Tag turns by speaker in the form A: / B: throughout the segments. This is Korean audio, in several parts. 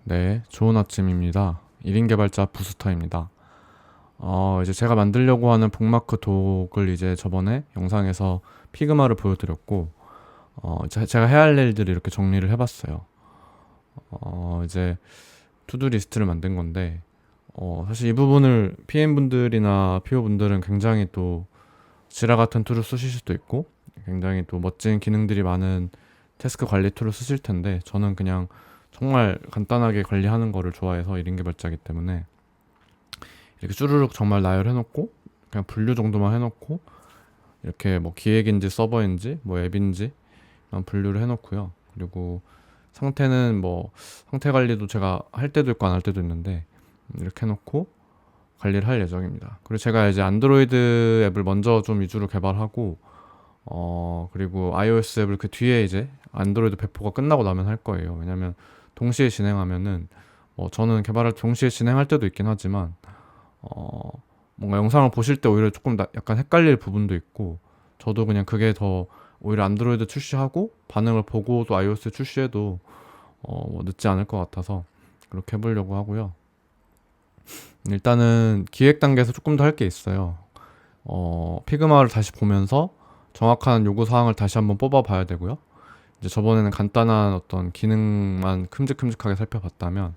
A: 네, 좋은 아침입니다. 1인 개발자 부스터입니다. 이제 제가 만들려고 하는 북마크 독을 이제 저번에 영상에서 피그마를 보여드렸고, 제가 해야 할 일들을 이렇게 정리를 해봤어요. 이제 투두 리스트를 만든 건데, 사실 이 부분을 PM분들이나 PO분들은 굉장히 또 지라 같은 툴을 쓰실 수도 있고, 굉장히 또 멋진 기능들이 많은 태스크 관리 툴을 쓰실 텐데, 저는 그냥 정말 간단하게 관리하는 거를 좋아해서 1인 개발자이기 때문에 이렇게 쭈루룩 정말 나열해놓고 그냥 분류 정도만 해놓고 이렇게 뭐 기획인지 서버인지 뭐 앱인지 분류를 해놓고요. 그리고 상태는 뭐 상태 관리도 제가 할 때도 있고 안 할 때도 있는데 이렇게 해놓고 관리를 할 예정입니다. 그리고 제가 이제 안드로이드 앱을 먼저 좀 위주로 개발하고 그리고 iOS 앱을 그 뒤에 이제 안드로이드 배포가 끝나고 나면 할 거예요. 왜냐면 동시에 진행하면은 저는 개발을 동시에 진행할 때도 있긴 하지만 어, 뭔가 영상을 보실 때 오히려 조금 약간 헷갈릴 부분도 있고 저도 그냥 그게 더 오히려 안드로이드 출시하고 반응을 보고 또 iOS 출시해도 뭐 늦지 않을 것 같아서 그렇게 해보려고 하고요. 일단은 기획 단계에서 조금 더 할 게 있어요. 피그마를 다시 보면서 정확한 요구 사항을 다시 한번 뽑아 봐야 되고요. 이제 저번에는 간단한 어떤 기능만 큼직큼직하게 살펴봤다면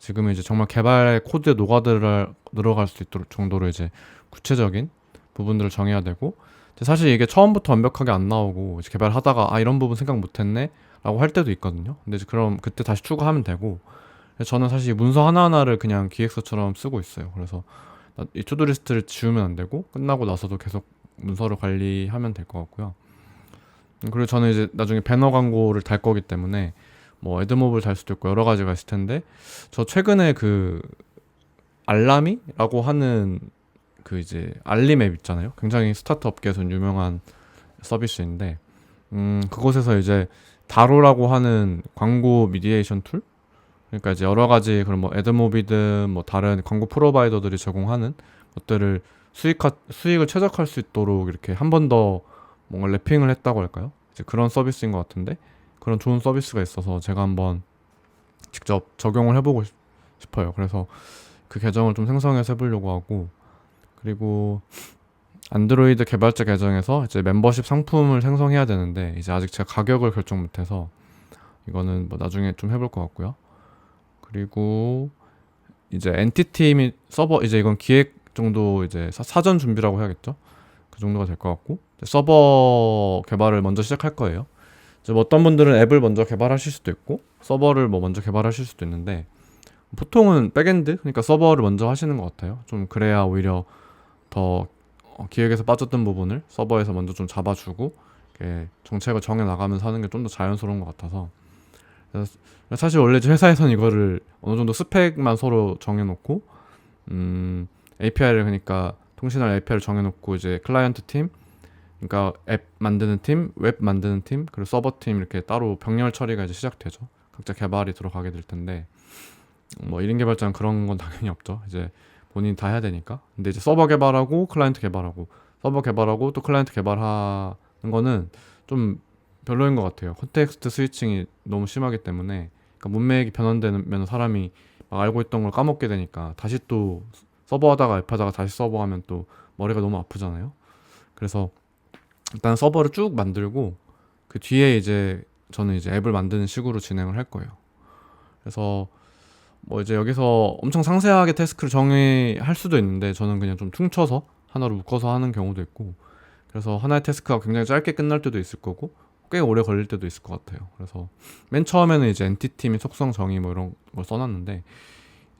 A: 지금은 이제 정말 개발 코드에 들어갈 수 있도록 정도로 이제 구체적인 부분들을 정해야 되고 사실 이게 처음부터 완벽하게 안 나오고 이제 개발하다가 이런 부분 생각 못했네 라고 할 때도 있거든요. 근데 이제 그럼 그때 다시 추가하면 되고 저는 사실 이 문서 하나하나를 그냥 기획서처럼 쓰고 있어요. 그래서 이 투두 리스트를 지우면 안 되고 끝나고 나서도 계속 문서를 관리하면 될 것 같고요. 그리고 저는 이제 나중에 배너 광고를 달 거기 때문에 뭐 애드몹을 달 수도 있고 여러 가지가 있을 텐데 저 최근에 그 알람이라고 하는 그 이제 알림 앱 있잖아요. 굉장히 스타트 업계에서는 유명한 서비스인데 그곳에서 이제 다로라고 하는 광고 미디에이션 툴, 그러니까 이제 여러 가지 그런 뭐 애드몹이든 뭐 다른 광고 프로바이더들이 제공하는 것들을 수익을 최적화할 수 있도록 이렇게 한 번 더 뭔가 랩핑을 했다고 할까요? 이제 그런 서비스인 것 같은데 그런 좋은 서비스가 있어서 제가 한번 직접 적용을 해보고 싶어요. 그래서 그 계정을 좀 생성해서 해보려고 하고 그리고 안드로이드 개발자 계정에서 이제 멤버십 상품을 생성해야 되는데 이제 아직 제가 가격을 결정 못해서 이거는 뭐 나중에 좀 해볼 것 같고요. 그리고 이제 엔티티 및 서버 이제 이건 기획 정도 이제 사전 준비라고 해야겠죠. 그 정도가 될 것 같고 서버 개발을 먼저 시작할 거예요. 이제 뭐 어떤 분들은 앱을 먼저 개발하실 수도 있고 서버를 뭐 먼저 개발하실 수도 있는데 보통은 백엔드 그러니까 서버를 먼저 하시는 것 같아요. 좀 그래야 오히려 더 기획에서 빠졌던 부분을 서버에서 먼저 좀 잡아주고 이렇게 정책을 정해 나가면서 하는 게 좀 더 자연스러운 것 같아서 그래서 사실 원래 회사에서는 이거를 어느 정도 스펙만 서로 정해놓고 API를 그러니까 통신할 API를 정해놓고 이제 클라이언트 팀 그러니까 앱 만드는 팀, 웹 만드는 팀, 그리고 서버 팀 이렇게 따로 병렬 처리가 이제 시작되죠. 각자 개발이 들어가게 될 텐데 뭐 1인 개발자는 그런 건 당연히 없죠. 이제 본인이 다 해야 되니까. 근데 이제 서버 개발하고 클라이언트 개발하고 서버 개발하고 또 클라이언트 개발하는 거는 좀 별로인 것 같아요. 컨텍스트 스위칭이 너무 심하기 때문에 그러니까 문맥이 변환되면 사람이 막 알고 있던 걸 까먹게 되니까 다시 또 서버 하다가 앱 하다가 다시 서버 하면 또 머리가 너무 아프잖아요. 그래서 일단 서버를 쭉 만들고 그 뒤에 이제 저는 이제 앱을 만드는 식으로 진행을 할 거예요. 그래서 뭐 이제 여기서 엄청 상세하게 태스크를 정의할 수도 있는데 저는 그냥 좀 퉁쳐서 하나로 묶어서 하는 경우도 있고 그래서 하나의 태스크가 굉장히 짧게 끝날 때도 있을 거고 꽤 오래 걸릴 때도 있을 것 같아요. 그래서 맨 처음에는 이제 엔티티 및 속성 정의 뭐 이런 걸 써놨는데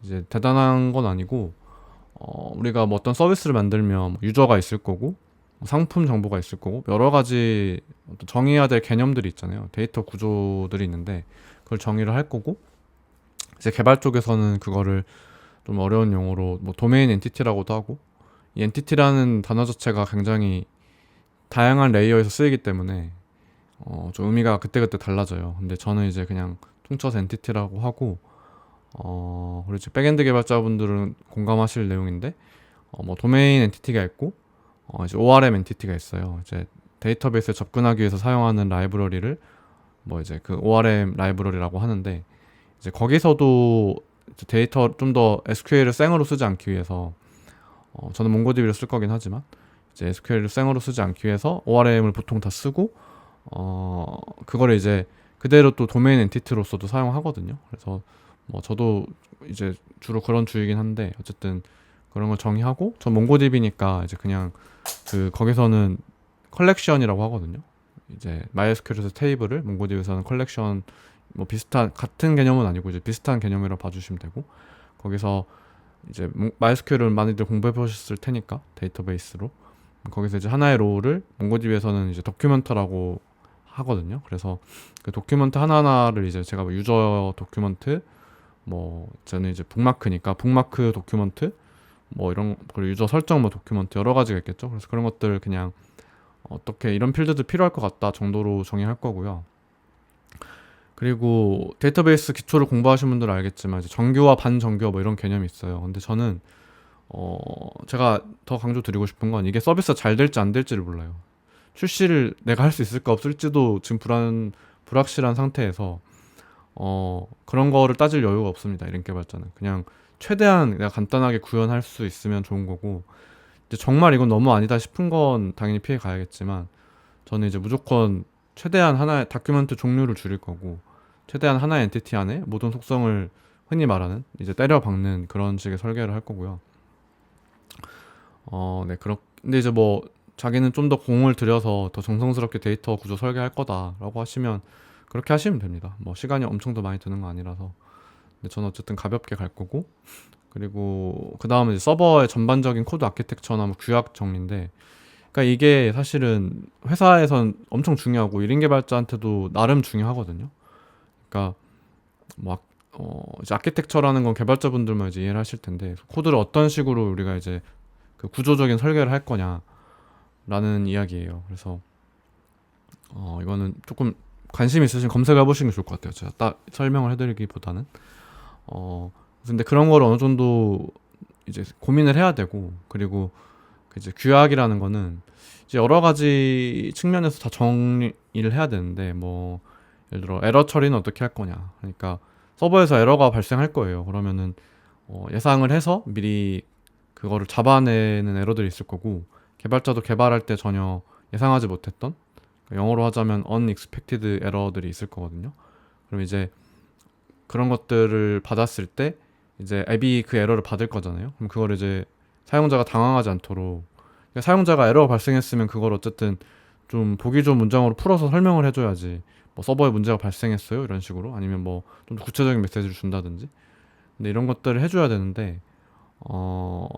A: 이제 대단한 건 아니고 우리가 뭐 어떤 서비스를 만들면 뭐 유저가 있을 거고 뭐 상품 정보가 있을 거고 여러 가지 어떤 정의해야 될 개념들이 있잖아요. 데이터 구조들이 있는데 그걸 정의를 할 거고 이제 개발 쪽에서는 그거를 좀 어려운 용어로 뭐 도메인 엔티티라고도 하고 이 엔티티라는 단어 자체가 굉장히 다양한 레이어에서 쓰이기 때문에 좀 의미가 그때그때 달라져요. 근데 저는 이제 그냥 퉁쳐서 엔티티라고 하고 그리고 이제 백엔드 개발자분들은 공감하실 내용인데 뭐 도메인 엔티티가 있고 이제 ORM 엔티티가 있어요. 이제 데이터베이스에 접근하기 위해서 사용하는 라이브러리를 뭐 이제 그 ORM 라이브러리라고 하는데 이제 거기서도 이제 데이터 좀 더 SQL을 생으로 쓰지 않기 위해서 저는 몽고DB를 쓸 거긴 하지만 이제 SQL을 생으로 쓰지 않기 위해서 ORM을 보통 다 쓰고 그거를 이제 그대로 또 도메인 엔티티로서도 사용하거든요. 그래서 뭐 저도 이제 주로 그런 주의긴 한데 어쨌든 그런 걸 정의하고 전 몽고DB니까 이제 그냥 그 거기서는 컬렉션이라고 하거든요. 이제 MySQL에서 테이블을 몽고DB에서는 컬렉션 뭐 비슷한 같은 개념은 아니고 이제 비슷한 개념이라고 봐주시면 되고 거기서 이제 MySQL을 많이들 공부해 보셨을 테니까 데이터베이스로 거기서 이제 하나의 로우를 몽고DB에서는 이제 도큐먼트라고 하거든요. 그래서 그 도큐먼트 하나하나를 이제 제가 뭐 유저 도큐먼트 뭐 저는 이제 북마크니까 북마크 도큐먼트 뭐 이런 그리고 유저 설정 뭐 도큐먼트 여러 가지가 있겠죠. 그래서 그런 것들 그냥 어떻게 이런 필드도 필요할 것 같다 정도로 정의할 거고요. 그리고 데이터베이스 기초를 공부하신 분들은 알겠지만 이제 정규화 반정규화 뭐 이런 개념이 있어요. 근데 저는 제가 더 강조드리고 싶은 건 이게 서비스가 잘 될지 안 될지를 몰라요. 출시를 내가 할 수 있을까 없을지도 지금 불확실한 상태에서 그런 거를 따질 여유가 없습니다. 이런 개발자는 그냥 최대한 내가 간단하게 구현할 수 있으면 좋은 거고 이제 정말 이건 너무 아니다 싶은 건 당연히 피해 가야겠지만 저는 이제 무조건 최대한 하나의 다큐멘트 종류를 줄일 거고 최대한 하나의 엔티티 안에 모든 속성을 흔히 말하는 이제 때려 박는 그런 식의 설계를 할 거고요. 네, 근데 이제 뭐 자기는 좀 더 공을 들여서 더 정성스럽게 데이터 구조 설계할 거다라고 하시면 그렇게 하시면 됩니다. 뭐 시간이 엄청 더 많이 드는 거 아니라서. 근데 저는 어쨌든 가볍게 갈 거고 그리고 그 다음에 이제 서버의 전반적인 코드 아키텍처나 뭐 규약 정리인데 그러니까 이게 사실은 회사에선 엄청 중요하고 1인 개발자한테도 나름 중요하거든요. 그러니까 뭐 이제 아키텍처라는 건 개발자분들만 이제 이해를 하실 텐데 코드를 어떤 식으로 우리가 이제 그 구조적인 설계를 할 거냐라는 이야기예요. 그래서 이거는 조금 관심 있으신 검색해 보시는 게 좋을 것 같아요. 제가 딱 설명을 해드리기보다는 근데 그런 걸 어느 정도 이제 고민을 해야 되고 그리고 그 이제 규약이라는 거는 이제 여러 가지 측면에서 다 정리를 해야 되는데 뭐 예를 들어 에러 처리는 어떻게 할 거냐 그러니까 서버에서 에러가 발생할 거예요. 그러면은 예상을 해서 미리 그거를 잡아내는 에러들이 있을 거고 개발자도 개발할 때 전혀 예상하지 못했던 그러니까 영어로 하자면 unexpected 에러들이 있을 거거든요. 그럼 이제 그런 것들을 받았을 때 이제 앱이 그 에러를 받을 거잖아요. 그럼 그걸 이제 사용자가 당황하지 않도록 그러니까 사용자가 에러가 발생했으면 그걸 어쨌든 좀 보기 좋은 문장으로 풀어서 설명을 해줘야지 뭐 서버에 문제가 발생했어요 이런 식으로 아니면 뭐 좀 더 구체적인 메시지를 준다든지 근데 이런 것들을 해줘야 되는데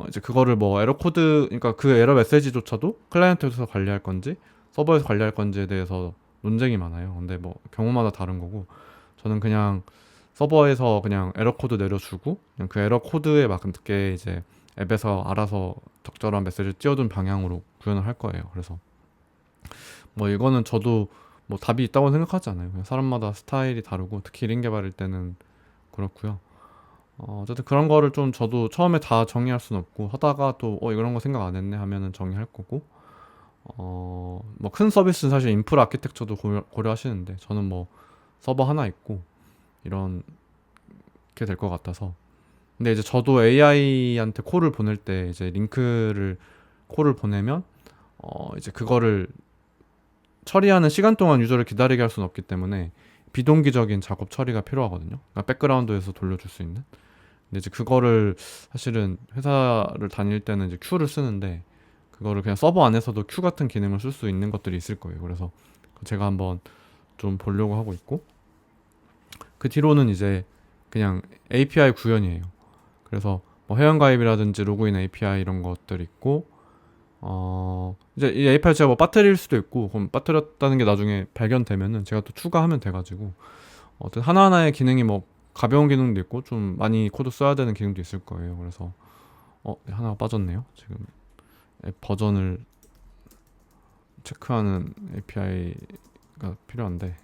A: 이제 그거를 뭐 에러 코드 그러니까 그 에러 메시지조차도 클라이언트에서 관리할 건지 서버에서 관리할 건지에 대해서 논쟁이 많아요. 근데 뭐 경우마다 다른 거고 저는 그냥 서버에서 그냥 에러 코드 내려주고 그냥 그 에러 코드에 맞게 이제 앱에서 알아서 적절한 메시지를 띄워준 방향으로 구현을 할 거예요. 그래서 뭐 이거는 저도 뭐 답이 있다고 생각하지 않아요. 그냥 사람마다 스타일이 다르고 특히 1인 개발일 때는 그렇고요. 어쨌든 그런 거를 좀 저도 처음에 다 정의할 수는 없고 하다가 또 이런 거 생각 안 했네 하면은 정의할 거고 뭐 큰 서비스는 사실 인프라 아키텍처도 고려하시는데 저는 뭐 서버 하나 있고 이런 게 될 것 같아서 근데 이제 저도 AI한테 콜을 보낼 때 이제 콜을 보내면 이제 그거를 처리하는 시간 동안 유저를 기다리게 할 수는 없기 때문에 비동기적인 작업 처리가 필요하거든요. 그러니까 백그라운드에서 돌려줄 수 있는. 근데 이제 그거를 사실은 회사를 다닐 때는 이제 큐를 쓰는데 그거를 그냥 서버 안에서도 큐 같은 기능을 쓸 수 있는 것들이 있을 거예요. 그래서 제가 한번 좀 보려고 하고 있고 그 뒤로는 이제 그냥 API 구현이에요. 그래서 뭐 회원가입이라든지 로그인 API 이런 것들 있고 이제 이 API 제가 뭐 빠뜨릴 수도 있고 그럼 빠뜨렸다는 게 나중에 발견되면은 제가 또 추가하면 돼가지고 어쨌든 하나하나의 기능이 뭐 가벼운 기능도 있고 좀 많이 코드 써야 되는 기능도 있을 거예요. 그래서 네, 하나가 빠졌네요. 지금 앱 버전을 체크하는 API가 필요한데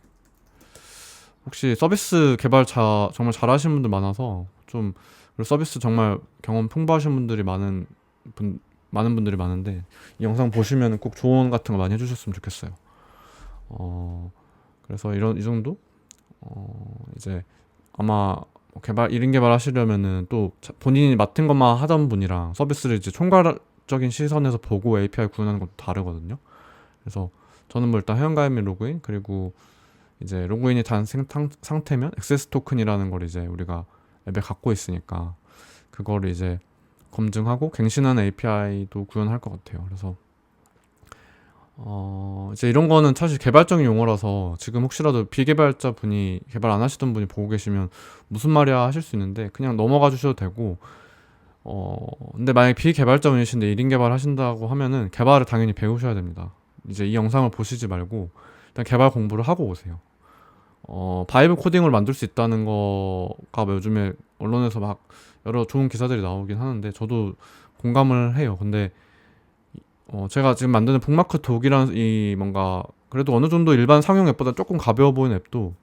A: 혹시 서비스 개발 정말 잘하시는 분들 많아서 좀 그리고 서비스 정말 경험 풍부하신 분들이 많은 분들이 많은데 이 영상 보시면 꼭 조언 같은 거 많이 해주셨으면 좋겠어요. 그래서 이 정도 이제 아마 뭐 개발 1인 개발 하시려면은 또 본인이 맡은 것만 하던 분이랑 서비스를 이제 총괄적인 시선에서 보고 API 구현하는 것도 다르거든요. 그래서 저는 뭐 일단 회원가입 및 로그인, 그리고 이제 로그인이 단 상태면 액세스 토큰이라는 걸 이제 우리가 앱에 갖고 있으니까 그거를 이제 검증하고 갱신하는 API도 구현할 것 같아요. 그래서 이제 이런 거는 사실 개발적인 용어라서 지금 혹시라도 비개발자 분이, 개발 안 하시던 분이 보고 계시면 무슨 말이야 하실 수 있는데 그냥 넘어가 주셔도 되고, 근데 만약에 비개발자 분이신데 1인 개발 하신다고 하면은 개발을 당연히 배우셔야 됩니다. 이제 이 영상을 보시지 말고 일단 개발 공부를 하고 오세요. 바이브 코딩을 만들 수 있다는 거가 뭐 요즘에 언론에서 막 여러 좋은 기사들이 나오긴 하는데 저도 공감을 해요. 근데 제가 지금 만드는 북마크 독이라는 이 뭔가 그래도 어느 정도 일반 상용 앱보다 조금 가벼워 보이는 앱도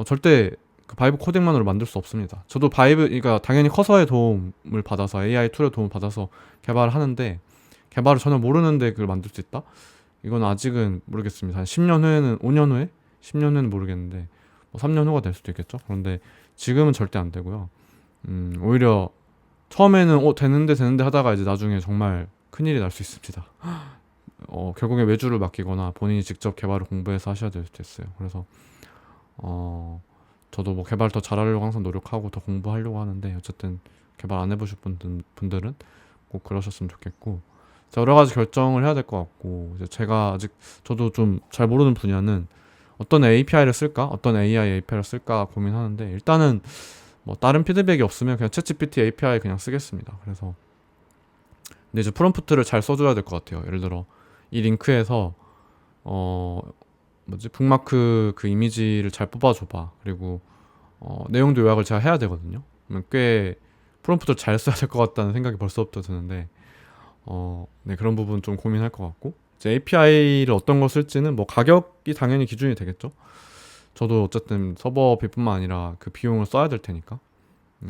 A: 절대 그 바이브 코딩만으로 만들 수 없습니다. 저도 바이브, 그러니까 당연히 커서의 도움을 받아서 AI 툴의 도움을 받아서 개발을 하는데, 개발을 전혀 모르는데 그걸 만들 수 있다? 이건 아직은 모르겠습니다. 한 10년 후에는, 5년 후에? 10년 후에는 모르겠는데 뭐 3년 후가 될 수도 있겠죠. 그런데 지금은 절대 안 되고요. 오히려 처음에는 되는데 하다가 이제 나중에 정말 큰일이 날 수 있습니다. 결국에 외주를 맡기거나 본인이 직접 개발을 공부해서 하셔야 될 수도 있어요. 그래서 저도 뭐 개발 더 잘하려고 항상 노력하고 더 공부하려고 하는데, 어쨌든 개발 안 해보실 분들은 꼭 그러셨으면 좋겠고, 여러 가지 결정을 해야 될 것 같고, 이제 제가 아직 저도 좀 잘 모르는 분야는 어떤 API를 쓸까, 어떤 AI API를 쓸까 고민하는데, 일단은 뭐 다른 피드백이 없으면 그냥 챗GPT API 그냥 쓰겠습니다. 그래서 근데 이제 프롬프트를 잘 써줘야 될 것 같아요. 예를 들어 이 링크에서 북마크 그 이미지를 잘 뽑아줘봐. 그리고 내용도 요약을 제가 해야 되거든요. 그러면 꽤 프롬프트를 잘 써야 될 것 같다는 생각이 벌써부터 드는데, 네, 그런 부분 좀 고민할 것 같고, 이제 API를 어떤 걸 쓸지는 뭐 가격이 당연히 기준이 되겠죠. 저도 어쨌든 서버비뿐만 아니라 그 비용을 써야 될 테니까,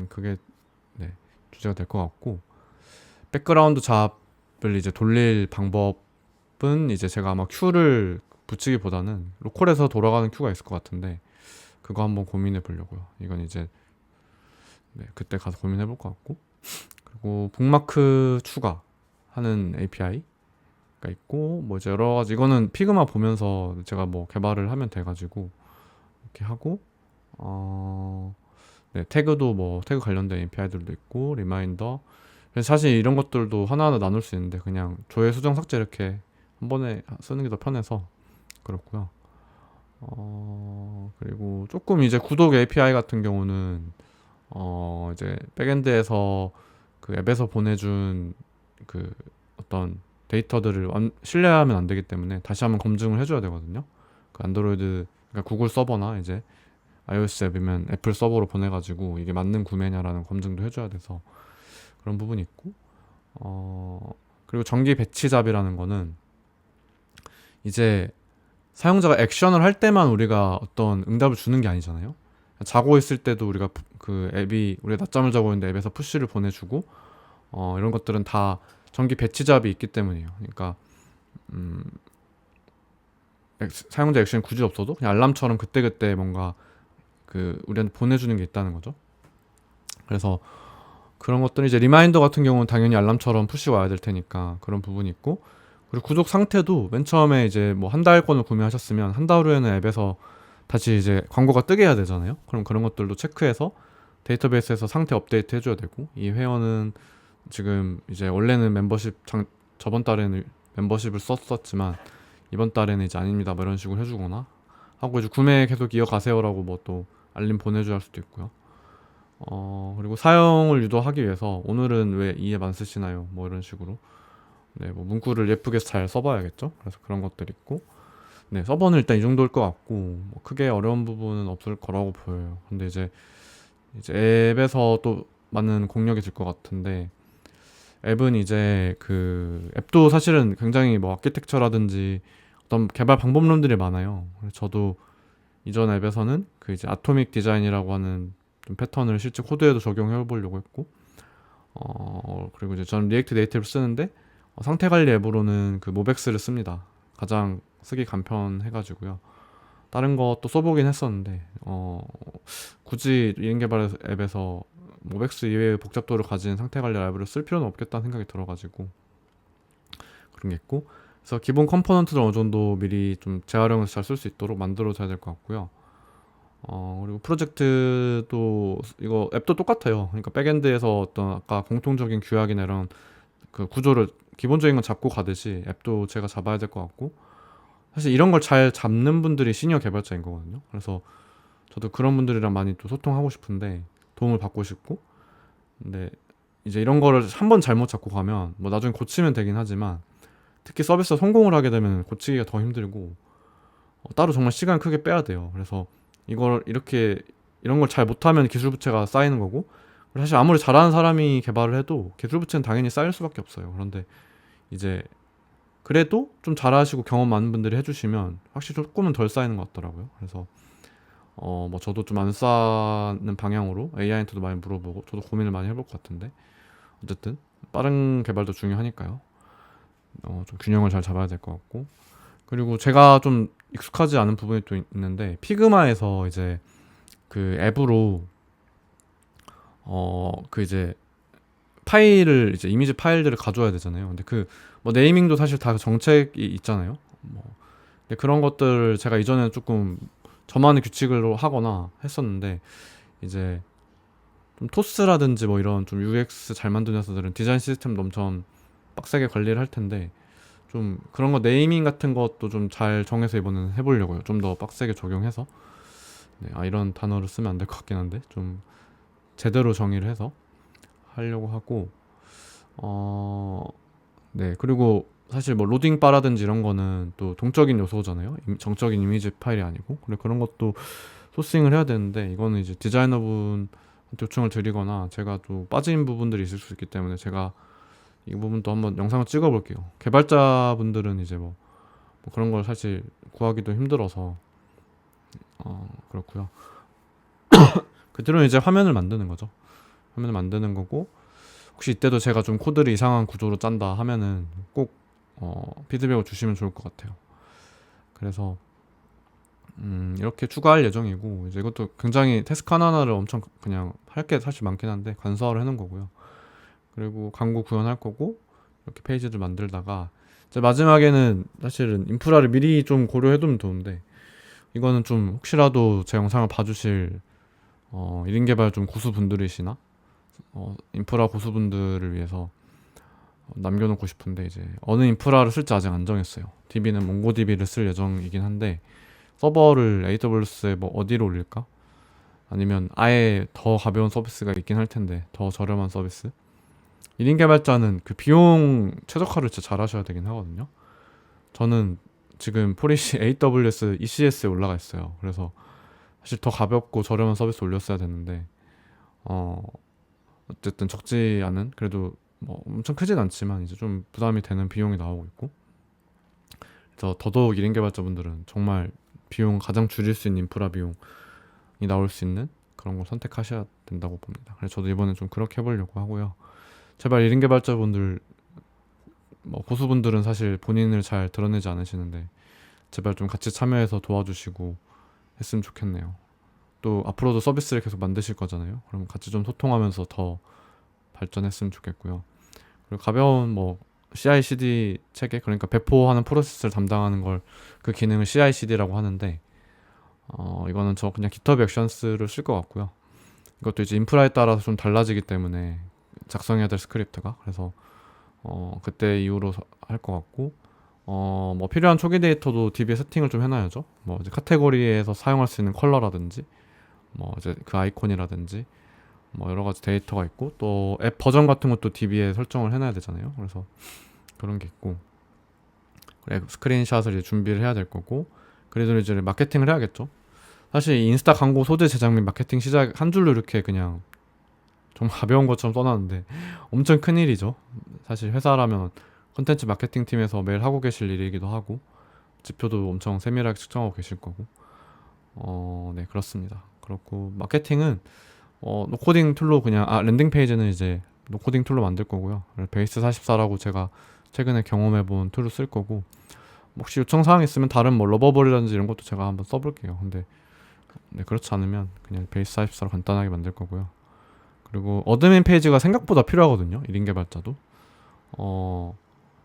A: 그게 네, 주제가 될 것 같고, 백그라운드 잡을 이제 돌릴 방법은 이제 제가 아마 큐를 붙이기보다는 로컬에서 돌아가는 큐가 있을 것 같은데, 그거 한번 고민해 보려고요. 이건 이제 네, 그때 가서 고민해 볼 것 같고, 그리고 북마크 추가하는 API가 있고, 뭐 이제 여러 가지, 이거는 피그마 보면서 제가 뭐 개발을 하면 돼가지고 이렇게 하고, 네, 태그도 뭐 태그 관련된 API들도 있고, 리마인더. 그래서 사실 이런 것들도 하나하나 나눌 수 있는데 그냥 조회 수정 삭제 이렇게 한 번에 쓰는 게 더 편해서 그렇고요. 그리고 조금 이제 구독 API 같은 경우는 이제 백엔드에서 그 앱에서 보내준 그 어떤 데이터들을 신뢰하면 안 되기 때문에 다시 한번 검증을 해줘야 되거든요. 그 안드로이드, 그러니까 구글 서버나 이제 iOS 앱이면 애플 서버로 보내가지고 이게 맞는 구매냐라는 검증도 해줘야 돼서 그런 부분이 있고, 그리고 정기 배치 잡이라는 거는 이제 사용자가 액션을 할 때만 우리가 어떤 응답을 주는 게 아니잖아요. 자고 있을 때도 우리가 그 앱이, 우리가 낮잠을 자고 있는데 앱에서 푸시를 보내주고, 이런 것들은 다 정기 배치 잡이 있기 때문이에요. 그러니까 사용자 액션이 굳이 없어도 그냥 알람처럼 그때그때 뭔가 그 우리한테 보내주는 게 있다는 거죠. 그래서 그런 것들이 이제 리마인더 같은 경우는 당연히 알람처럼 푸시가 와야 될 테니까 그런 부분이 있고, 그리고 구독 상태도 맨 처음에 이제 뭐 한 달권을 구매하셨으면 한 달 후에는 앱에서 다시 이제 광고가 뜨게 해야 되잖아요. 그럼 그런 것들도 체크해서 데이터베이스에서 상태 업데이트 해줘야 되고, 이 회원은 지금 이제 원래는 저번 달에는 멤버십을 썼었지만 이번 달에는 이제 아닙니다, 뭐 이런 식으로 해주거나 하고, 이제 구매 계속 이어가세요라고 뭐 또 알림 보내줘야 할 수도 있고요. 그리고 사용을 유도하기 위해서 오늘은 왜 이 앱 안 쓰시나요? 뭐 이런 식으로 네, 뭐 문구를 예쁘게 잘 써봐야겠죠. 그래서 그런 것들 있고, 네, 서버는 일단 이 정도일 것 같고 뭐 크게 어려운 부분은 없을 거라고 보여요. 근데 이제 앱에서 또 많은 공력이 들 것 같은데, 앱은 이제 그 앱도 사실은 굉장히 뭐 아키텍처라든지 어떤 개발 방법론들이 많아요. 그래서 저도 이전 앱에서는 그 이제 아토믹 디자인이라고 하는 좀 패턴을 실제 코드에도 적용해 보려고 했고, 그리고 이제 저는 리액트 네이티브를 쓰는데 상태 관리 앱으로는 그 모벡스를 씁니다. 가장 쓰기 간편해가지고요. 다른 것도 써보긴 했었는데 굳이 이런 개발 앱에서 모백스 이외의 복잡도를 가진 상태 관리 라이브를 쓸 필요는 없겠다는 생각이 들어가지고 그런 게 있고, 그래서 기본 컴포넌트를 어느 정도 미리 좀 재활용해서 잘 쓸 수 있도록 만들어줘야 될 것 같고요. 그리고 프로젝트도 이거 앱도 똑같아요. 그러니까 백엔드에서 어떤 아까 공통적인 규약이나 이런 그 구조를 기본적인 건 잡고 가듯이 앱도 제가 잡아야 될 것 같고, 사실 이런 걸 잘 잡는 분들이 시니어 개발자인 거거든요. 그래서 저도 그런 분들이랑 많이 또 소통하고 싶은데 도움을 받고 싶고, 근데 이제 이런 거를 한 번 잘못 잡고 가면 뭐 나중에 고치면 되긴 하지만 특히 서비스가 성공을 하게 되면 고치기가 더 힘들고 따로 정말 시간 크게 빼야 돼요. 그래서 이걸 이렇게 이런 걸 잘 못하면 기술 부채가 쌓이는 거고, 사실 아무리 잘하는 사람이 개발을 해도 기술 부채는 당연히 쌓일 수밖에 없어요. 그런데 이제 그래도 좀 잘하시고 경험 많은 분들이 해주시면 확실히 조금은 덜 쌓이는 것 같더라고요. 그래서 뭐 저도 좀 안 쌓는 방향으로 AI한테도 많이 물어보고 저도 고민을 많이 해볼 것 같은데, 어쨌든 빠른 개발도 중요하니까요. 좀 균형을 잘 잡아야 될 것 같고, 그리고 제가 좀 익숙하지 않은 부분이 또 있는데 피그마에서 이제 그 앱으로 그 이제 파일을 이제 이미지 파일들을 가져와야 되잖아요. 근데 그 뭐 네이밍도 사실 다 정책이 있잖아요. 뭐 근데 그런 것들을 제가 이전에는 조금 저만의 규칙으로 하거나 했었는데, 이제 좀 토스라든지 뭐 이런 좀 UX 잘 만드는 회사들은 디자인 시스템도 엄청 빡세게 관리를 할 텐데 좀 그런 거 네이밍 같은 것도 좀 잘 정해서 이번에는 해보려고요. 좀 더 빡세게 적용해서. 네, 이런 단어를 쓰면 안 될 것 같긴 한데 좀 제대로 정의를 해서 하려고 하고, 네, 그리고 사실 뭐 로딩 바라든지 이런 거는 또 동적인 요소잖아요. 정적인 이미지 파일이 아니고. 그래 그런 것도 소싱을 해야 되는데 이거는 이제 디자이너분한테 요청을 드리거나 제가 또 빠진 부분들이 있을 수 있기 때문에 제가 이 부분도 한번 영상을 찍어 볼게요. 개발자분들은 이제 뭐 그런 걸 사실 구하기도 힘들어서 그렇고요. 그 뒤로는 이제 화면을 만드는 거죠. 화면을 만드는 거고, 혹시 이때도 제가 좀 코드를 이상한 구조로 짠다 하면은 꼭 피드백을 주시면 좋을 것 같아요. 그래서 이렇게 추가할 예정이고, 이제 이것도 굉장히 태스크 하나하나를 엄청 그냥 할 게 사실 많긴 한데 간소화를 해놓은 거고요. 그리고 광고 구현할 거고, 이렇게 페이지를 만들다가 이제 마지막에는 사실은 인프라를 미리 좀 고려해두면 좋은데, 이거는 좀 혹시라도 제 영상을 봐주실 1인 개발 좀 고수분들이시나 인프라 고수분들을 위해서 남겨놓고 싶은데, 이제 어느 인프라를 쓸지 아직 안 정했어요. DB는 몽고DB를 쓸 예정이긴 한데 서버를 AWS에 뭐 어디로 올릴까? 아니면 아예 더 가벼운 서비스가 있긴 할 텐데 더 저렴한 서비스. 1인 개발자는 그 비용 최적화를 진짜 잘 하셔야 되긴 하거든요. 저는 지금 포리시 AWS ECS에 올라가 있어요. 그래서 사실 더 가볍고 저렴한 서비스 올렸어야 되는데 어쨌든 적지 않은, 그래도 뭐 엄청 크진 않지만 이제 좀 부담이 되는 비용이 나오고 있고, 그래서 더더욱 1인 개발자분들은 정말 비용 가장 줄일 수 있는 인프라 비용이 나올 수 있는 그런 걸 선택하셔야 된다고 봅니다. 그래서 저도 이번에 좀 그렇게 해보려고 하고요. 제발 1인 개발자분들, 뭐 고수분들은 사실 본인을 잘 드러내지 않으시는데 제발 좀 같이 참여해서 도와주시고 했으면 좋겠네요. 또 앞으로도 서비스를 계속 만드실 거잖아요. 그럼 같이 좀 소통하면서 더 발전했으면 좋겠고요. 그리고 가벼운 뭐 CI/CD 체계, 그러니까 배포하는 프로세스를 담당하는 걸 그 기능을 CI/CD라고 하는데 이거는 저 그냥 GitHub 액션스를 쓸 것 같고요. 이것도 이제 인프라에 따라서 좀 달라지기 때문에 작성해야 될 스크립트가, 그래서 그때 이후로 할 것 같고, 뭐 필요한 초기 데이터도 DB에 세팅을 좀 해놔야죠. 뭐 이제 카테고리에서 사용할 수 있는 컬러라든지 뭐 이제 그 아이콘이라든지 뭐 여러 가지 데이터가 있고, 또 앱 버전 같은 것도 DB에 설정을 해놔야 되잖아요. 그래서 그런 게 있고, 앱 스크린샷을 이제 준비를 해야 될 거고, 그래도 이제 마케팅을 해야겠죠. 사실 인스타 광고 소재 제작 및 마케팅 시작 한 줄로 이렇게 그냥 정말 가벼운 것처럼 써놨는데 엄청 큰 일이죠. 사실 회사라면 컨텐츠 마케팅 팀에서 매일 하고 계실 일이기도 하고, 지표도 엄청 세밀하게 측정하고 계실 거고, 네, 그렇습니다. 그렇고 마케팅은 노코딩 툴로 그냥 랜딩 페이지는 이제 노코딩 툴로 만들 거고요. 베이스 44라고 제가 최근에 경험해본 툴을 쓸 거고, 혹시 요청 사항 있으면 다른 뭐 러버블이라든지 이런 것도 제가 한번 써볼게요. 근데 네, 그렇지 않으면 그냥 베이스 44로 간단하게 만들 거고요. 그리고 어드민 페이지가 생각보다 필요하거든요. 1인 개발자도.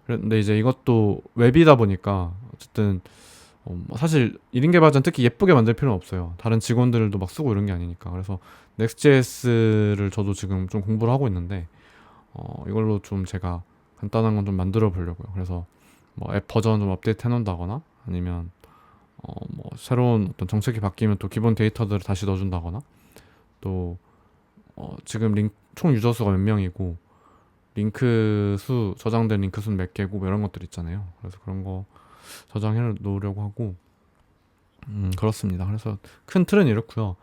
A: 근데 이제 이것도 웹이다 보니까 어쨌든 뭐 사실 1인 개발자는 특히 예쁘게 만들 필요는 없어요. 다른 직원들도 막 쓰고 이런 게 아니니까. 그래서 Next.js를 저도 지금 좀 공부를 하고 있는데 이걸로 좀 제가 간단한 건 좀 만들어 보려고요. 그래서 뭐 앱 버전 좀 업데이트 해놓는다거나 아니면 뭐 새로운 어떤 정책이 바뀌면 또 기본 데이터들을 다시 넣어준다거나 또 지금 총 유저 수가 몇 명이고 링크 수 저장된 링크 수는 몇 개고 뭐 이런 것들 있잖아요. 그래서 그런 거 저장해 놓으려고 하고 그렇습니다. 그래서 큰 틀은 이렇고요.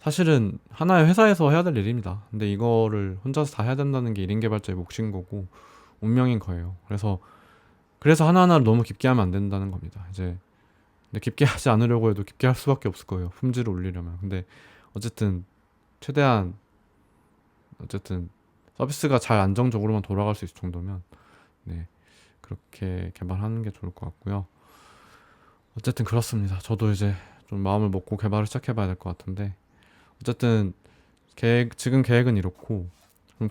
A: 사실은 하나의 회사에서 해야 될 일입니다. 근데 이거를 혼자서 다 해야 된다는 게 1인 개발자의 몫인 거고 운명인 거예요. 그래서 하나하나를 너무 깊게 하면 안 된다는 겁니다. 이제 근데 깊게 하지 않으려고 해도 깊게 할 수밖에 없을 거예요. 품질을 올리려면. 근데 어쨌든 최대한 어쨌든 서비스가 잘 안정적으로만 돌아갈 수 있을 정도면 네 그렇게 개발하는 게 좋을 것 같고요. 어쨌든 그렇습니다. 저도 이제 좀 마음을 먹고 개발을 시작해봐야 될 것 같은데 어쨌든 지금 계획은 이렇고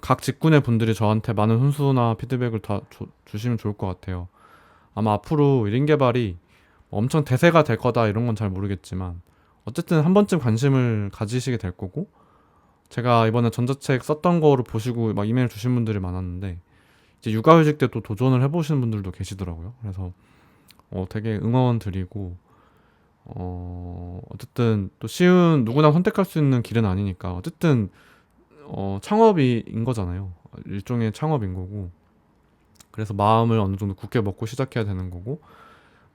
A: 각 직군의 분들이 저한테 많은 훈수나 피드백을 다 주시면 좋을 것 같아요. 아마 앞으로 1인 개발이 엄청 대세가 될 거다 이런 건 잘 모르겠지만 어쨌든 한 번쯤 관심을 가지시게 될 거고 제가 이번에 전자책 썼던 거를 보시고 막 이메일 주신 분들이 많았는데 이제 육아휴직 때 또 도전을 해보시는 분들도 계시더라고요. 그래서 되게 응원 드리고 어쨌든 또 쉬운 누구나 선택할 수 있는 길은 아니니까 어쨌든 창업인 거잖아요. 일종의 창업인 거고 그래서 마음을 어느 정도 굳게 먹고 시작해야 되는 거고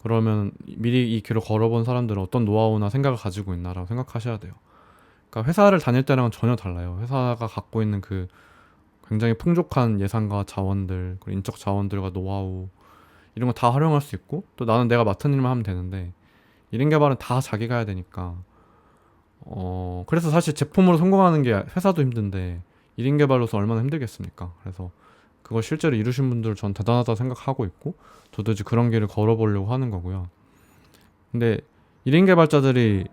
A: 그러면 미리 이 길을 걸어본 사람들은 어떤 노하우나 생각을 가지고 있나라고 생각하셔야 돼요. 그러니까 회사를 다닐 때랑은 전혀 달라요. 회사가 갖고 있는 그 굉장히 풍족한 예산과 자원들, 그리고 인적 자원들과 노하우 이런 거 다 활용할 수 있고 또 나는 내가 맡은 일만 하면 되는데 1인 개발은 다 자기가 해야 되니까 그래서 사실 제품으로 성공하는 게 회사도 힘든데 1인 개발로서 얼마나 힘들겠습니까? 그래서 그걸 실제로 이루신 분들 전 대단하다 생각하고 있고 저도 이제 그런 길을 걸어보려고 하는 거고요. 근데 1인 개발자들이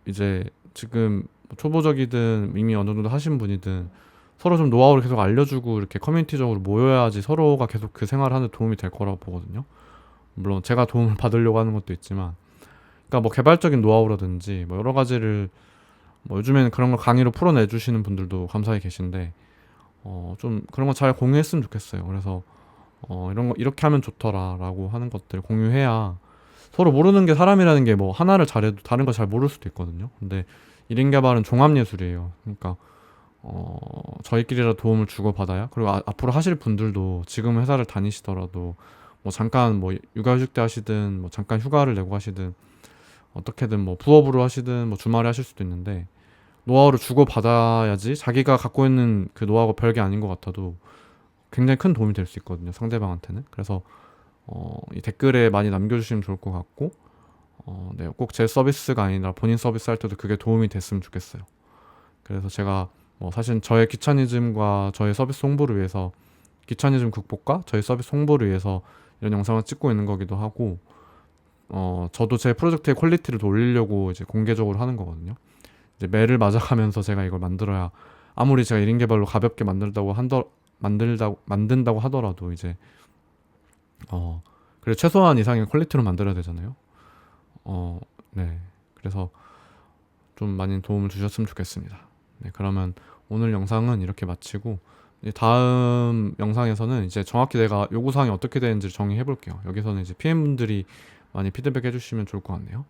A: 이제 지금 초보적이든 이미 어느 정도 하신 분이든 서로 좀 노하우를 계속 알려주고 이렇게 커뮤니티적으로 모여야지 서로가 계속 그 생활을 하는 데 도움이 될 거라고 보거든요. 물론 제가 도움을 받으려고 하는 것도 있지만 그러니까 뭐 개발적인 노하우라든지 뭐 여러 가지를 뭐 요즘에는 그런 걸 강의로 풀어내 주시는 분들도 감사히 계신데 좀 그런 거 잘 공유했으면 좋겠어요. 그래서 이런 거 이렇게 하면 좋더라라고 하는 것들 공유해야 서로 모르는 게 사람이라는 게 뭐 하나를 잘해도 다른 거 잘 모를 수도 있거든요. 근데 1인 개발은 종합 예술이에요. 그러니까 저희끼리라 도움을 주고받아야 그리고 앞으로 하실 분들도 지금 회사를 다니시더라도 뭐 잠깐 뭐 육아휴직 때 하시든 뭐 잠깐 휴가를 내고 하시든 어떻게든 뭐 부업으로 하시든 뭐 주말에 하실 수도 있는데 노하우를 주고받아야지 자기가 갖고 있는 그 노하우가 별게 아닌 것 같아도 굉장히 큰 도움이 될 수 있거든요. 상대방한테는. 그래서 이 댓글에 많이 남겨주시면 좋을 것 같고 네, 꼭 제 서비스가 아니라 본인 서비스 할 때도 그게 도움이 됐으면 좋겠어요. 그래서 제가 뭐 사실 저의 귀차니즘과 저의 서비스 홍보를 위해서 귀차니즘 극복과 저희 서비스 홍보를 위해서 이런 영상을 찍고 있는 거기도 하고 저도 제 프로젝트의 퀄리티를 더 올리려고 이제 공개적으로 하는 거거든요. 이제 매를 맞아가면서 제가 이걸 만들어야 아무리 제가 1인 개발로 가볍게 만든다고 하더라도 이제 그래 최소한 이상의 퀄리티로 만들어야 되잖아요. 네. 그래서 좀 많이 도움을 주셨으면 좋겠습니다. 네, 그러면 오늘 영상은 이렇게 마치고 이제 다음 영상에서는 이제 정확히 내가 요구사항이 어떻게 되는지 정의해 볼게요. 여기서는 이제 PM분들이 많이 피드백 해주시면 좋을 것 같네요.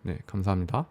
A: 네, 감사합니다.